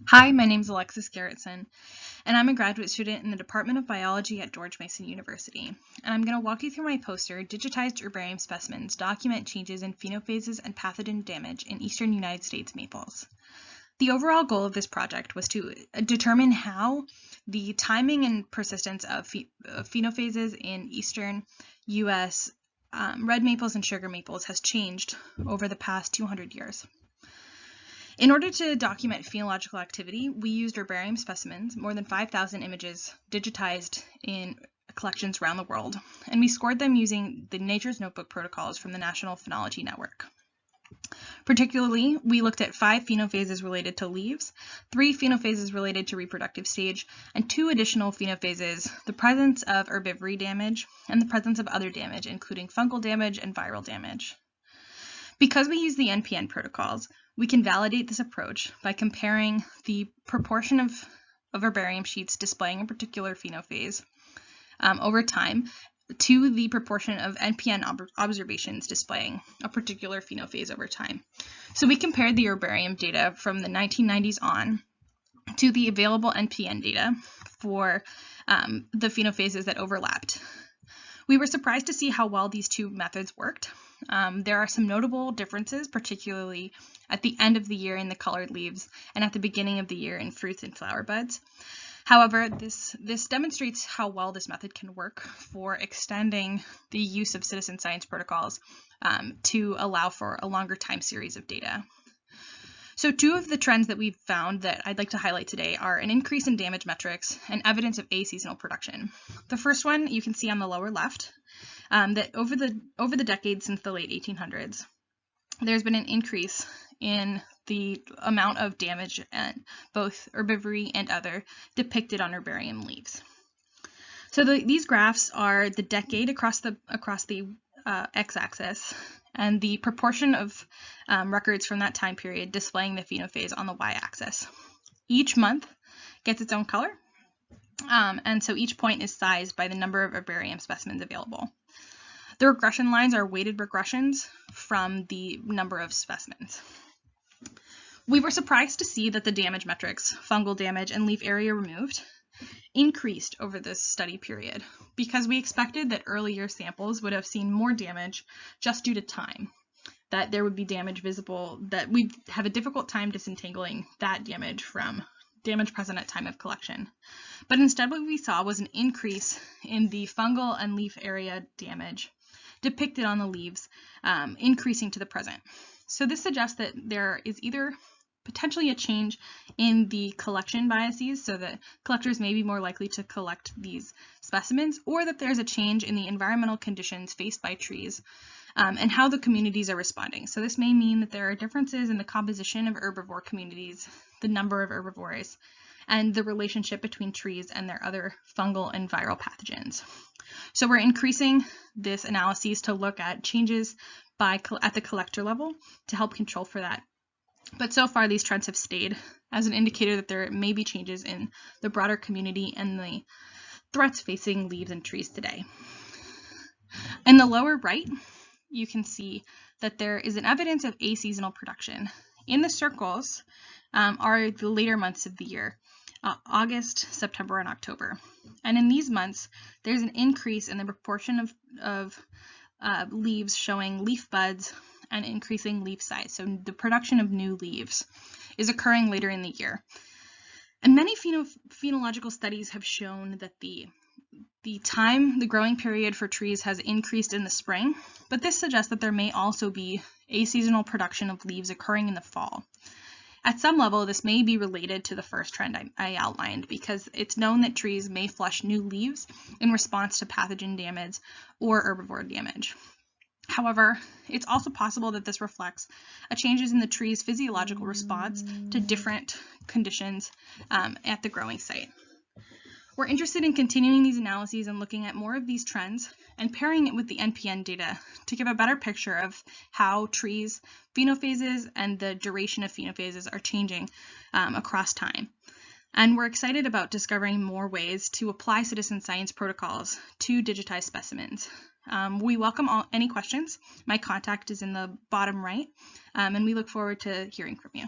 Hi, my name is Alexis Garrettson, and I'm a graduate student in the Department of Biology at George Mason University. And I'm going to walk you through my poster, Digitized Herbarium Specimens Document Changes in Phenophases and Pathogen Damage in Eastern United States Maples. The overall goal of this project was to determine how the timing and persistence of phenophases in eastern U.S. Red maples and sugar maples has changed over the past 200 years. In order to document phenological activity, we used herbarium specimens, more than 5,000 images digitized in collections around the world, and we scored them using the Nature's Notebook protocols from the National Phenology Network. Particularly, we looked at 5 phenophases related to leaves, 3 phenophases related to reproductive stage, and 2 additional phenophases, the presence of herbivory damage and the presence of other damage, including fungal damage and viral damage. Because we use the NPN protocols, we can validate this approach by comparing the proportion of herbarium sheets displaying a particular phenophase over time to the proportion of NPN observations displaying a particular phenophase over time. So we compared the herbarium data from the 1990s on to the available NPN data for the phenophases that overlapped. We were surprised to see how well these two methods worked. There are some notable differences, particularly at the end of the year in the colored leaves and at the beginning of the year in fruits and flower buds. However, this demonstrates how well this method can work for extending the use of citizen science protocols to allow for a longer time series of data. So 2 of the trends that we've found that I'd like to highlight today are an increase in damage metrics and evidence of aseasonal production. The first one you can see on the lower left, that over the decades since the late 1800s, there's been an increase in the amount of damage and both herbivory and other depicted on herbarium leaves. So these graphs are the decade across the x-axis and the proportion of records from that time period displaying the phenophase on the y-axis. Each month gets its own color, and so each point is sized by the number of herbarium specimens available. The regression lines are weighted regressions from the number of specimens. We were surprised to see that the damage metrics, fungal damage and leaf area removed, increased over this study period because we expected that earlier samples would have seen more damage just due to time, that there would be damage visible, that we'd have a difficult time disentangling that damage from damage present at time of collection. But instead what we saw was an increase in the fungal and leaf area damage depicted on the leaves, increasing to the present. So this suggests that there is either potentially a change in the collection biases, so that collectors may be more likely to collect these specimens, or that there's a change in the environmental conditions faced by trees and how the communities are responding. So this may mean that there are differences in the composition of herbivore communities, the number of herbivores, and the relationship between trees and their other fungal and viral pathogens. So we're increasing this analysis to look at changes at the collector level to help control for that. But so far these trends have stayed as an indicator that there may be changes in the broader community and the threats facing leaves and trees today. In the lower right, you can see that there is an evidence of aseasonal production. In the circles are the later months of the year, August, September, and October. And in these months, there's an increase in the proportion of leaves showing leaf buds and increasing leaf size. So the production of new leaves is occurring later in the year. And many phenological studies have shown that the growing period for trees has increased in the spring, but this suggests that there may also be aseasonal production of leaves occurring in the fall. At some level, this may be related to the first trend I outlined, because it's known that trees may flush new leaves in response to pathogen damage or herbivore damage. However, it's also possible that this reflects a changes in the tree's physiological response to different conditions at the growing site. We're interested in continuing these analyses and looking at more of these trends and pairing it with the NPN data to give a better picture of how trees, phenophases, and the duration of phenophases are changing across time. And we're excited about discovering more ways to apply citizen science protocols to digitized specimens. We welcome any questions. My contact is in the bottom right, and we look forward to hearing from you.